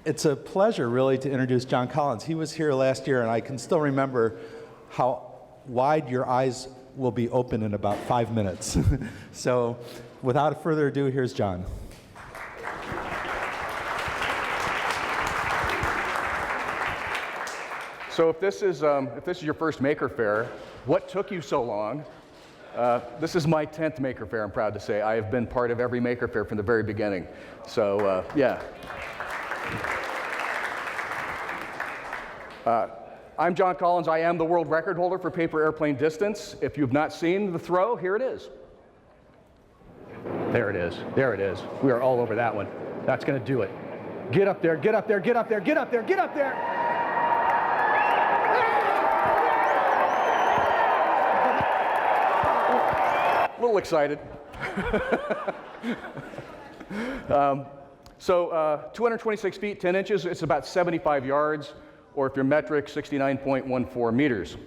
It's a pleasure, really, to introduce John Collins. He was here last year, and I can still remember how wide your eyes will be open in about 5 minutes. So, without further ado, here's John. So, if this is your first Maker Faire, what took you so long? This is my 10th Maker Faire, I'm proud to say. I have been part of every Maker Faire from the very beginning. So, yeah. I'm John Collins. I am the world record holder for paper airplane distance. If you've not seen the throw, here it is. There it is. There it is. We are all over that one. That's going to do it. Get up there, get up there, get up there, get up there, get up there. A little excited. 226 feet, 10 inches, it's about 75 yards, or if you're metric, 69.14 meters.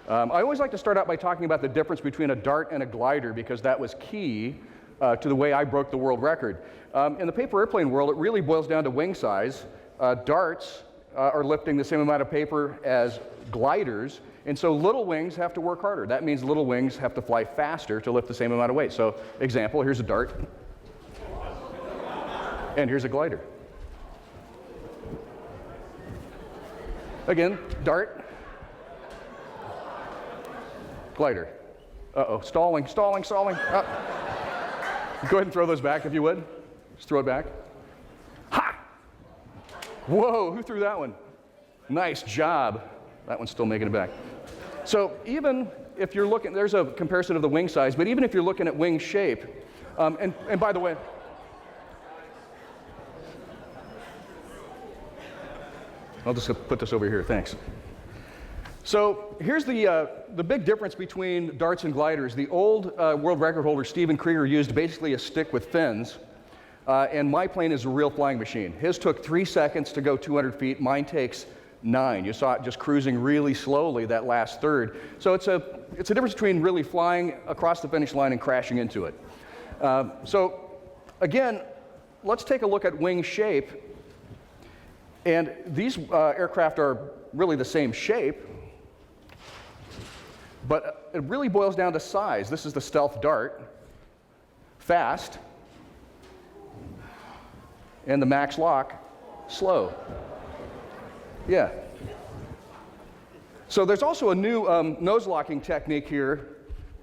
I always like to start out by talking about the difference between a dart and a glider, because that was key to the way I broke the world record. In the paper airplane world, it really boils down to wing size. Darts are lifting the same amount of paper as gliders, and so little wings have to work harder. That means little wings have to fly faster to lift the same amount of weight. So, example, here's a dart, and here's a glider. Again, dart, glider. Uh-oh, stalling, stalling, stalling. Go ahead and throw those back if you would. Just throw it back. Ha! Whoa, who threw that one? Nice job. That one's still making it back. So even if you're looking, there's a comparison of the wing size, but even if you're looking at wing shape, and by the way, I'll just put this over here, thanks. So here's the big difference between darts and gliders. The old world record holder, Stephen Krieger, used basically a stick with fins, and my plane is a real flying machine. His took 3 seconds to go 200 feet, mine takes 9. You saw it just cruising really slowly that last third. So it's a difference between really flying across the finish line and crashing into it. So again, let's take a look at wing shape. And these aircraft are really the same shape, but it really boils down to size. This is the Stealth Dart, fast, and the Max Lock, slow. Yeah. So there's also a new nose locking technique here.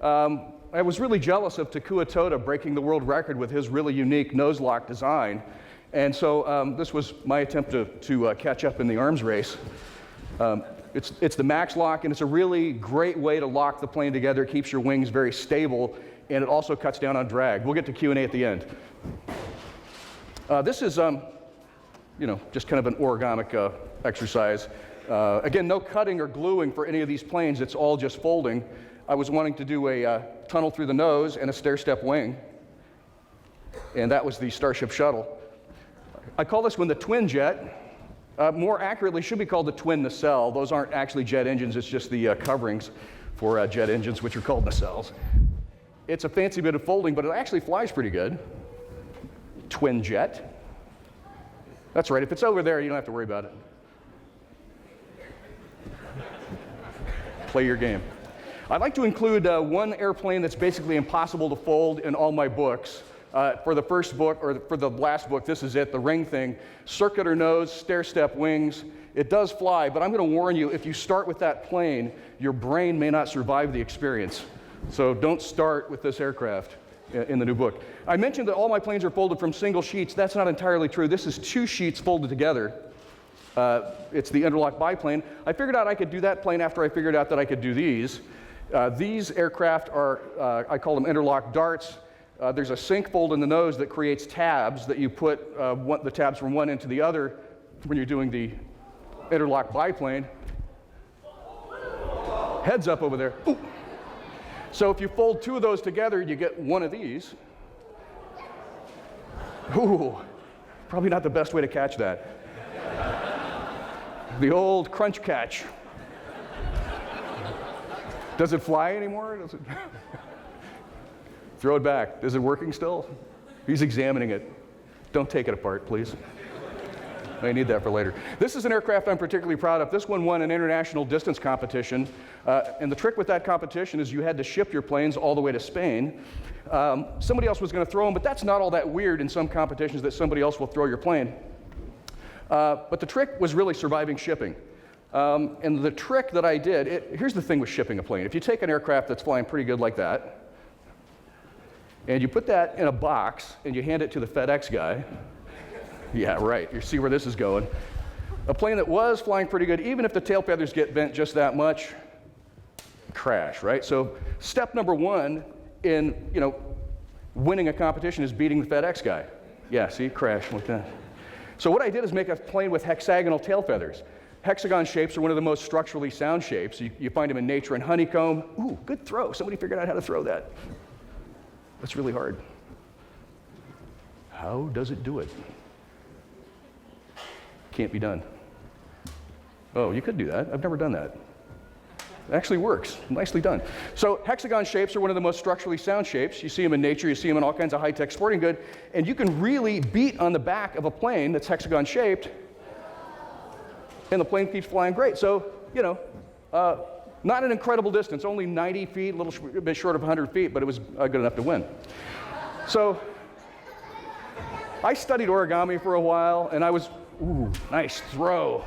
I was really jealous of Takua Toda breaking the world record with his really unique nose lock design. And so this was my attempt to catch up in the arms race. It's the Max Lock, and it's a really great way to lock the plane together. It keeps your wings very stable, and it also cuts down on drag. We'll get to Q&A at the end. This is, just kind of an origamic exercise. Again, no cutting or gluing for any of these planes. It's all just folding. I was wanting to do a tunnel through the nose and a stair-step wing, and that was the Starship Shuttle. I call this one the twin jet. More accurately, should be called the twin nacelle. Those aren't actually jet engines, it's just the coverings for jet engines, which are called nacelles. It's a fancy bit of folding, but it actually flies pretty good. Twin jet. That's right, if it's over there, you don't have to worry about it. Play your game. I'd like to include one airplane that's basically impossible to fold in all my books. For the first book, or for the last book, this is it, the ring thing. Circular nose, stair-step wings. It does fly, but I'm going to warn you, if you start with that plane, your brain may not survive the experience. So don't start with this aircraft in the new book. I mentioned that all my planes are folded from single sheets. That's not entirely true. This is 2 sheets folded together. It's the interlock biplane. I figured out I could do that plane after I figured out that I could do these. These aircraft are, I call them interlock darts. There's a sink fold in the nose that creates tabs that you put the tabs from one end to the other when you're doing the interlock biplane. Heads up over there. Ooh. So if you fold 2 of those together, you get one of these. Ooh, probably not the best way to catch that. The old crunch catch. Does it fly anymore? Does it? Throw it back. Is it working still? He's examining it. Don't take it apart, please. I need that for later. This is an aircraft I'm particularly proud of. This one won an international distance competition. And the trick with that competition is you had to ship your planes all the way to Spain. Somebody else was going to throw them, but that's not all that weird in some competitions that somebody else will throw your plane. But the trick was really surviving shipping. And the trick that I did, here's the thing with shipping a plane. If you take an aircraft that's flying pretty good like that, and you put that in a box and you hand it to the FedEx guy, yeah, right, you see where this is going. A plane that was flying pretty good, even if the tail feathers get bent just that much, crash, right? So step number one in, winning a competition is beating the FedEx guy. Yeah, see, crash like that. So what I did is make a plane with hexagonal tail feathers. Hexagon shapes are one of the most structurally sound shapes. You find them in nature and honeycomb. Ooh, good throw. Somebody figured out how to throw that. That's really hard. How does it do it? Can't be done. Oh, you could do that. I've never done that. It actually works. Nicely done. So hexagon shapes are one of the most structurally sound shapes. You see them in nature. You see them in all kinds of high-tech sporting goods. And you can really beat on the back of a plane that's hexagon shaped, and the plane keeps flying great. So, not an incredible distance, only 90 feet, a little bit short of 100 feet, but it was good enough to win. So I studied origami for a while, and I was, nice throw.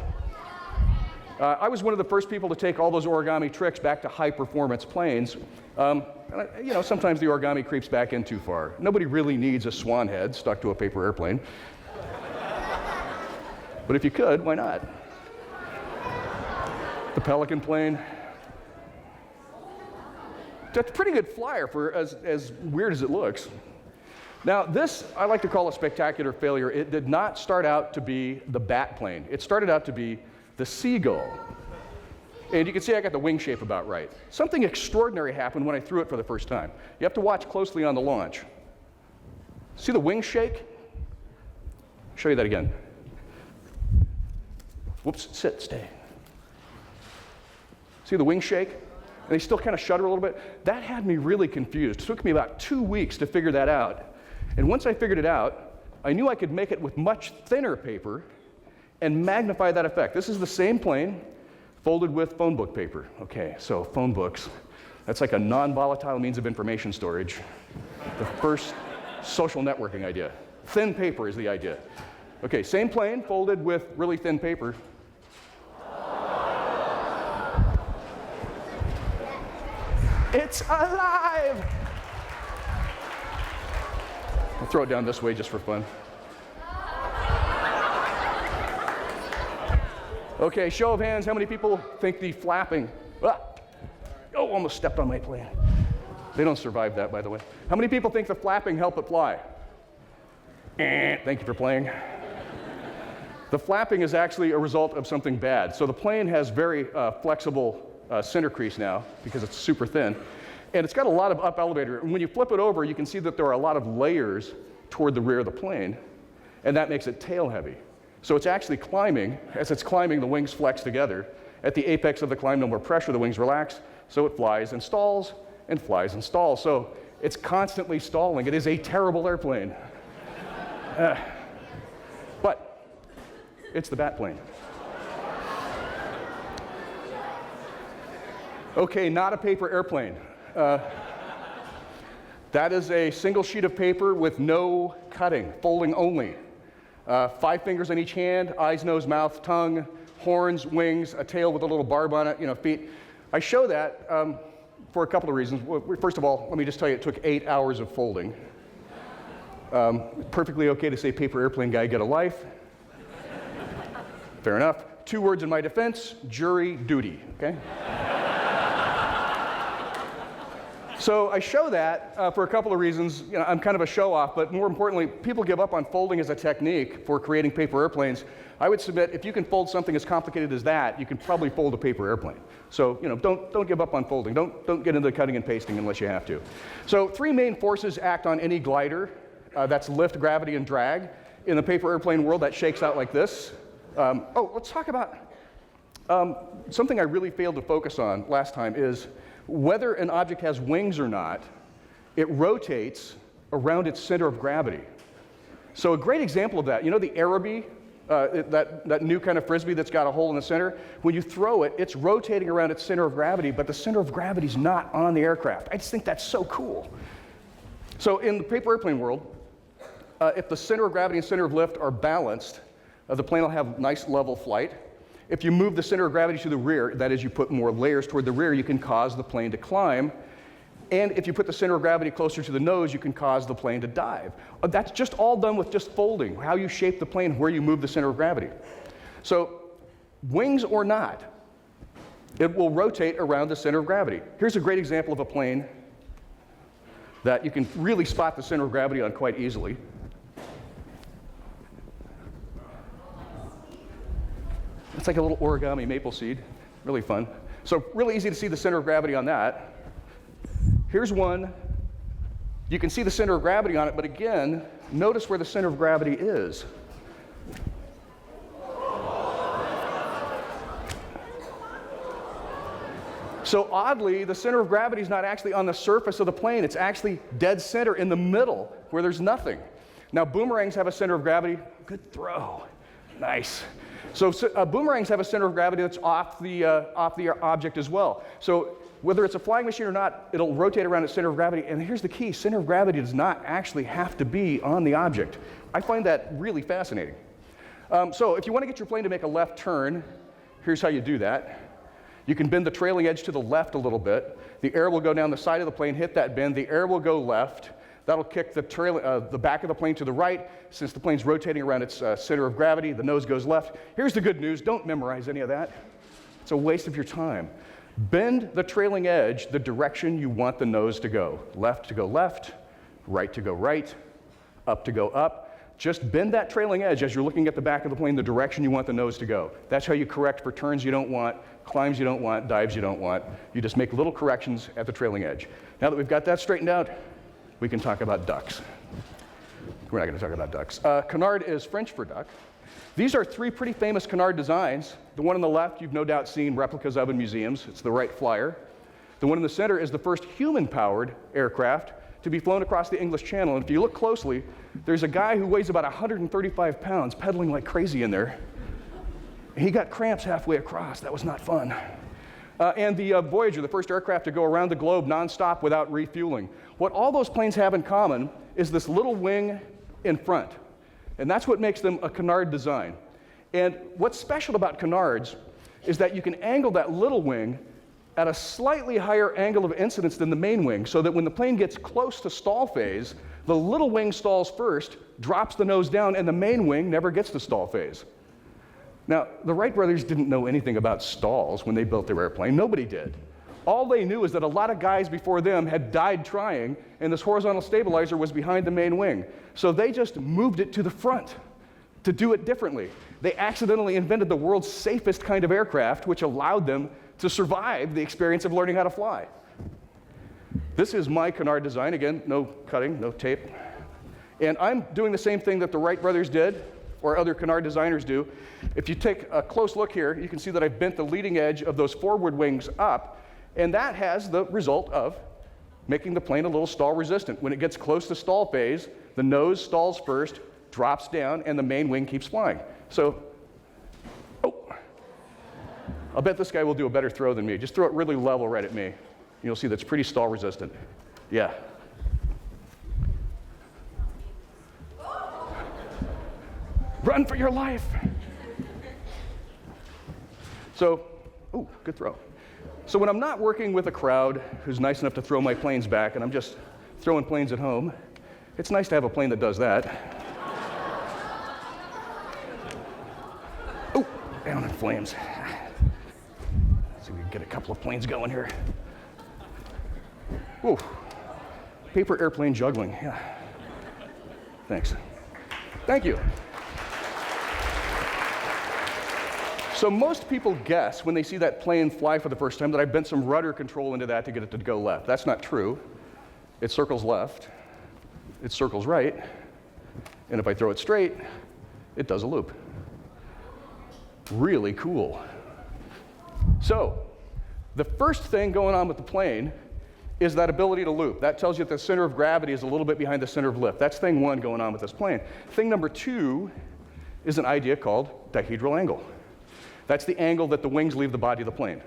I was one of the first people to take all those origami tricks back to high-performance planes. Sometimes the origami creeps back in too far. Nobody really needs a swan head stuck to a paper airplane. But if you could, why not? The Pelican plane. That's a pretty good flyer for as weird as it looks. Now, this I like to call a spectacular failure. It did not start out to be the bat plane. It started out to be the seagull. And you can see I got the wing shape about right. Something extraordinary happened when I threw it for the first time. You have to watch closely on the launch. See the wing shake? I'll show you that again. Whoops, sit, stay. See the wing shake? And they still kind of shudder a little bit. That had me really confused. It took me about 2 weeks to figure that out. And once I figured it out, I knew I could make it with much thinner paper and magnify that effect. This is the same plane folded with phone book paper. Okay, so phone books, that's like a non-volatile means of information storage. The first social networking idea. Thin paper is the idea. Okay, same plane folded with really thin paper. It's alive! I'll throw it down this way just for fun. Okay, show of hands, how many people think the flapping, almost stepped on my plane. They don't survive that, by the way. How many people think the flapping helped it fly? Thank you for playing. The flapping is actually a result of something bad. So the plane has very flexible center crease now because it's super thin. And it's got a lot of up elevator. And when you flip it over, you can see that there are a lot of layers toward the rear of the plane, and that makes it tail heavy. So it's actually climbing. As it's climbing, the wings flex together. At the apex of the climb, no more pressure, the wings relax, so it flies and stalls and flies and stalls. So it's constantly stalling. It is a terrible airplane. But it's the bat plane. Okay, not a paper airplane. That is a single sheet of paper with no cutting, folding only. 5 fingers on each hand, eyes, nose, mouth, tongue, horns, wings, a tail with a little barb on it, feet. I show that for a couple of reasons. First of all, let me just tell you, it took 8 hours of folding. Perfectly okay to say paper airplane guy, get a life. Fair enough. 2 words in my defense, jury duty, okay? So I show that for a couple of reasons. I'm kind of a show-off, but more importantly, people give up on folding as a technique for creating paper airplanes. I would submit if you can fold something as complicated as that, you can probably fold a paper airplane. So don't give up on folding. Don't get into cutting and pasting unless you have to. So 3 main forces act on any glider. That's lift, gravity, and drag. In the paper airplane world, that shakes out like this. Let's talk about something I really failed to focus on last time is whether an object has wings or not, it rotates around its center of gravity. So a great example of that, the Araby that new kind of Frisbee that's got a hole in the center, when you throw it, it's rotating around its center of gravity, but the center of gravity is not on the aircraft. I just think that's so cool. So in the paper airplane world, if the center of gravity and center of lift are balanced, the plane will have nice level flight. If you move the center of gravity to the rear, that is, you put more layers toward the rear, you can cause the plane to climb. And if you put the center of gravity closer to the nose, you can cause the plane to dive. That's just all done with just folding, how you shape the plane, where you move the center of gravity. So wings or not, it will rotate around the center of gravity. Here's a great example of a plane that you can really spot the center of gravity on quite easily. It's like a little origami maple seed, really fun. So really easy to see the center of gravity on that. Here's one. You can see the center of gravity on it, but again, notice where the center of gravity is. So oddly, the center of gravity is not actually on the surface of the plane. It's actually dead center in the middle where there's nothing. Now, boomerangs have a center of gravity. Good throw. Nice. So boomerangs have a center of gravity that's off the object as well. So whether it's a flying machine or not, it'll rotate around its center of gravity. And here's the key. Center of gravity does not actually have to be on the object. I find that really fascinating. So if you want to get your plane to make a left turn, here's how you do that. You can bend the trailing edge to the left a little bit. The air will go down the side of the plane, hit that bend. The air will go left. That'll kick the back of the plane to the right. Since the plane's rotating around its center of gravity, the nose goes left. Here's the good news. Don't memorize any of that. It's a waste of your time. Bend the trailing edge the direction you want the nose to go. Left to go left, right to go right, up to go up. Just bend that trailing edge as you're looking at the back of the plane the direction you want the nose to go. That's how you correct for turns you don't want, climbs you don't want, dives you don't want. You just make little corrections at the trailing edge. Now that we've got that straightened out, we can talk about ducks. We're not going to talk about ducks. Canard is French for duck. These are three pretty famous Canard designs. The one on the left, you've no doubt seen replicas of in museums. It's the Wright Flyer. The one in the center is the first human-powered aircraft to be flown across the English Channel. And if you look closely, there's a guy who weighs about 135 pounds pedaling like crazy in there. He got cramps halfway across. That was not fun. And the Voyager, the first aircraft to go around the globe nonstop without refueling. What all those planes have in common is this little wing in front. And that's what makes them a Canard design. And what's special about Canards is that you can angle that little wing at a slightly higher angle of incidence than the main wing, so that when the plane gets close to stall phase, the little wing stalls first, drops the nose down, and the main wing never gets to stall phase. Now, the Wright brothers didn't know anything about stalls when they built their airplane. Nobody did. All they knew is that a lot of guys before them had died trying, and this horizontal stabilizer was behind the main wing. So they just moved it to the front to do it differently. They accidentally invented the world's safest kind of aircraft, which allowed them to survive the experience of learning how to fly. This is my Canard design. Again, no cutting, no tape. And I'm doing the same thing that the Wright brothers did, or other Canard designers do. If you take a close look here, you can see that I've bent the leading edge of those forward wings up, and that has the result of making the plane a little stall resistant. When it gets close to stall phase, the nose stalls first, drops down, and the main wing keeps flying. So, I'll bet this guy will do a better throw than me. Just throw it really level right at me. You'll see that's pretty stall resistant. Yeah. Run for your life. So, good throw. So when I'm not working with a crowd who's nice enough to throw my planes back, and I'm just throwing planes at home, it's nice to have a plane that does that. Down in flames. See if we can get a couple of planes going here. Whoa. Paper airplane juggling, yeah. Thanks. Thank you. So most people guess when they see that plane fly for the first time that I bent some rudder control into that to get it to go left. That's not true. It circles left, it circles right, and if I throw it straight, it does a loop. Really cool. So, the first thing going on with the plane is that ability to loop. That tells you that the center of gravity is a little bit behind the center of lift. That's thing one going on with this plane. Thing number two is an idea called dihedral angle. That's the angle that the wings leave the body of the plane.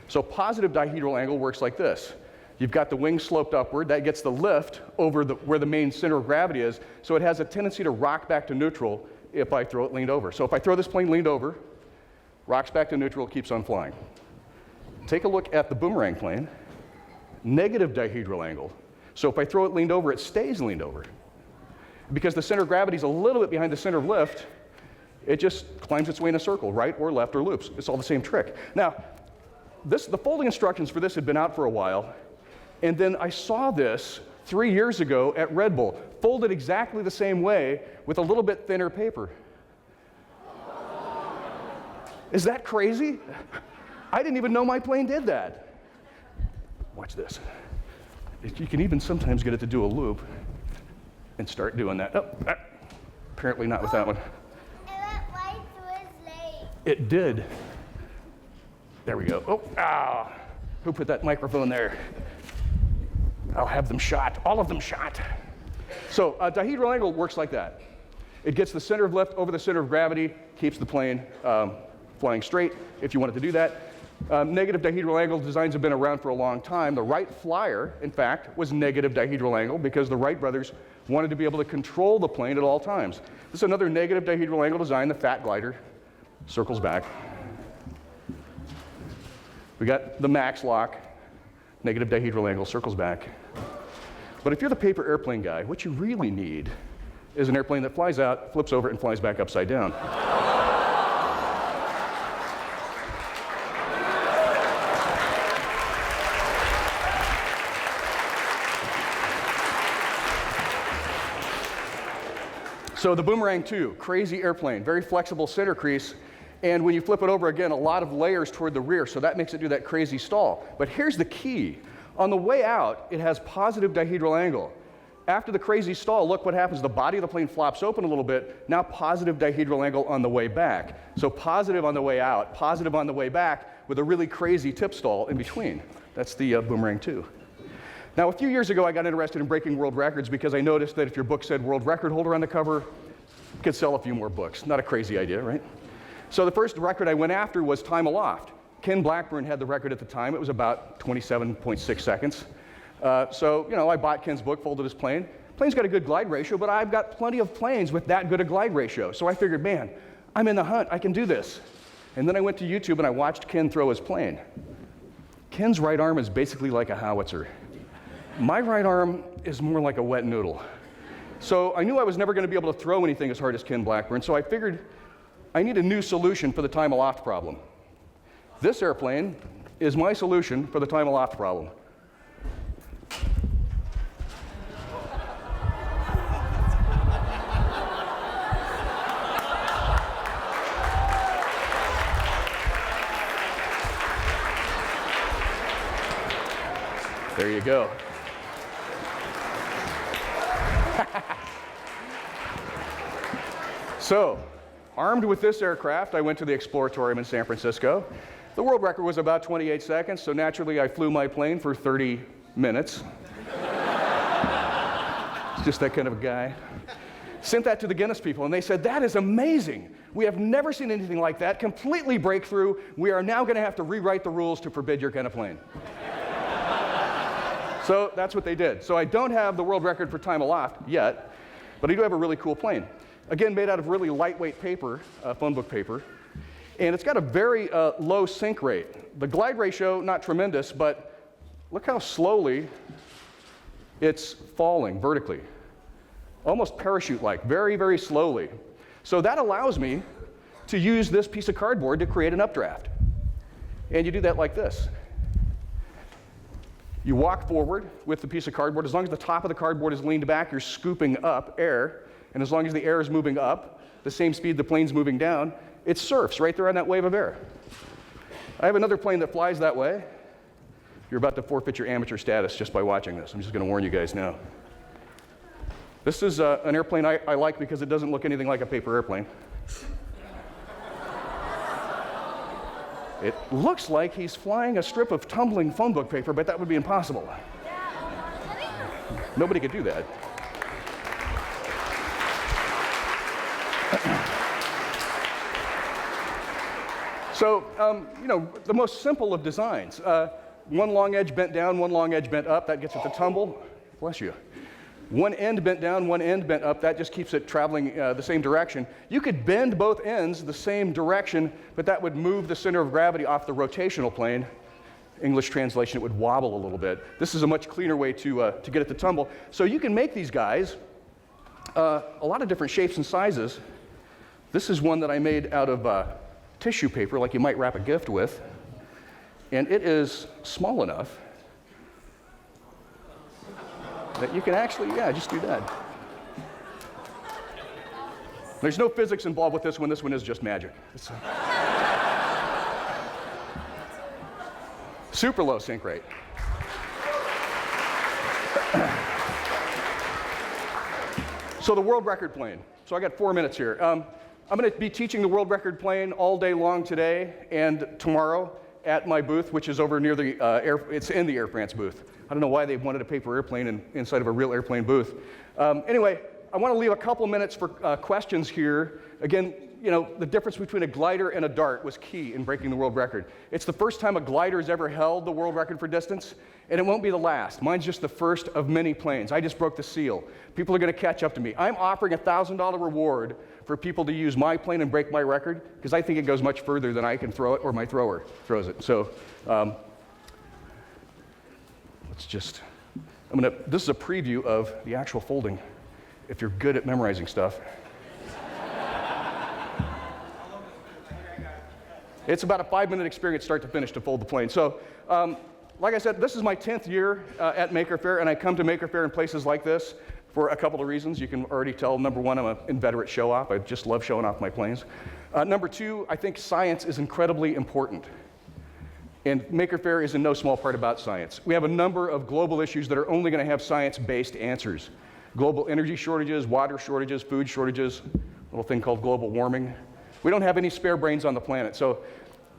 So positive dihedral angle works like this. You've got the wings sloped upward. That gets the lift over where the main center of gravity is, so it has a tendency to rock back to neutral if I throw it leaned over. So if I throw this plane leaned over, rocks back to neutral, keeps on flying. Take a look at the boomerang plane. Negative dihedral angle. So if I throw it leaned over, it stays leaned over. Because the center of gravity is a little bit behind the center of lift, it just climbs its way in a circle, right or left or loops. It's all the same trick. Now, the folding instructions for this had been out for a while, and then I saw this 3 years ago at Red Bull, folded exactly the same way with a little bit thinner paper. Is that crazy? I didn't even know my plane did that. Watch this. You can even sometimes get it to do a loop and start doing that. Oh, apparently not with that one. It did. There we go. Oh, who put that microphone there? I'll have them shot, all of them shot. So dihedral angle works like that. It gets the center of lift over the center of gravity, keeps the plane flying straight if you wanted to do that. Negative dihedral angle designs have been around for a long time. The Wright Flyer, in fact, was negative dihedral angle because the Wright brothers wanted to be able to control the plane at all times. This is another negative dihedral angle design, the Fat Glider. Circles back. We got the Max Lock, negative dihedral angle, circles back. But if you're the paper airplane guy, what you really need is an airplane that flies out, flips over, and flies back upside down. So the Boomerang 2, crazy airplane, very flexible center crease, and when you flip it over again, a lot of layers toward the rear, so that makes it do that crazy stall. But here's the key. On the way out, it has positive dihedral angle. After the crazy stall, look what happens. The body of the plane flops open a little bit, now positive dihedral angle on the way back. So positive on the way out, positive on the way back, with a really crazy tip stall in between. That's the Boomerang 2. Now, a few years ago, I got interested in breaking world records because I noticed that if your book said world record holder on the cover, you could sell a few more books. Not a crazy idea, right? So the first record I went after was time aloft. Ken Blackburn had the record at the time. It was about 27.6 seconds. So, I bought Ken's book, folded his plane. Plane's got a good glide ratio, but I've got plenty of planes with that good a glide ratio. So I figured, man, I'm in the hunt. I can do this. And then I went to YouTube and I watched Ken throw his plane. Ken's right arm is basically like a howitzer. My right arm is more like a wet noodle. So I knew I was never going to be able to throw anything as hard as Ken Blackburn, so I figured I need a new solution for the time aloft problem. This airplane is my solution for the time aloft problem. There you go. So, armed with this aircraft, I went to the Exploratorium in San Francisco. The world record was about 28 seconds, so naturally I flew my plane for 30 minutes. It's just that kind of a guy. Sent that to the Guinness people, and they said, that is amazing. We have never seen anything like that. Completely breakthrough. We are now going to have to rewrite the rules to forbid your kind of plane. So that's what they did. So I don't have the world record for time aloft yet, but I do have a really cool plane. Again, made out of really lightweight paper, phone book paper, and it's got a very low sink rate. The glide ratio, not tremendous, but look how slowly it's falling vertically. Almost parachute-like, very, very slowly. So that allows me to use this piece of cardboard to create an updraft. And you do that like this. You walk forward with the piece of cardboard. As long as the top of the cardboard is leaned back, you're scooping up air. And as long as the air is moving up, the same speed the plane's moving down, it surfs right there on that wave of air. I have another plane that flies that way. You're about to forfeit your amateur status just by watching this. I'm just going to warn you guys now. This is an airplane I like because it doesn't look anything like a paper airplane. It looks like he's flying a strip of tumbling phone book paper, but that would be impossible. Nobody could do that. So, the most simple of designs. One long edge bent down, one long edge bent up, that gets it to tumble. Bless you. One end bent down, one end bent up, that just keeps it traveling the same direction. You could bend both ends the same direction, but that would move the center of gravity off the rotational plane. English translation, it would wobble a little bit. This is a much cleaner way to get it to tumble. So you can make these guys a lot of different shapes and sizes. This is one that I made out of tissue paper, like you might wrap a gift with. And it is small enough that you can actually, just do that. There's no physics involved with this one. This one is just magic. It's super low sync rate. So the world record plane. So I got 4 minutes here. I'm going to be teaching the world record plane all day long today and tomorrow at my booth, which is over near the it's in the Air France booth. I don't know why they wanted a paper airplane inside of a real airplane booth. Anyway, I want to leave a couple minutes for questions here. Again, the difference between a glider and a dart was key in breaking the world record. It's the first time a glider has ever held the world record for distance, and it won't be the last. Mine's just the first of many planes. I just broke the seal. People are going to catch up to me. I'm offering a $1,000 reward for people to use my plane and break my record, because I think it goes much further than I can throw it or my thrower throws it. So this is a preview of the actual folding, if you're good at memorizing stuff. It's about a 5-minute experience start to finish to fold the plane. So, like I said, this is my 10th year at Maker Faire, and I come to Maker Faire in places like this for a couple of reasons. You can already tell, number one, I'm an inveterate show-off. I just love showing off my planes. Number two, I think science is incredibly important. And Maker Faire is in no small part about science. We have a number of global issues that are only going to have science-based answers. Global energy shortages, water shortages, food shortages, a little thing called global warming. We don't have any spare brains on the planet. So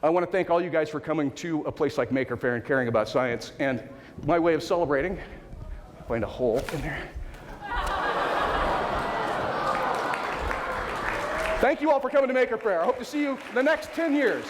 I want to thank all you guys for coming to a place like Maker Faire and caring about science. And my way of celebrating, find a hole in there. Thank you all for coming to Maker Faire. I hope to see you the next 10 years.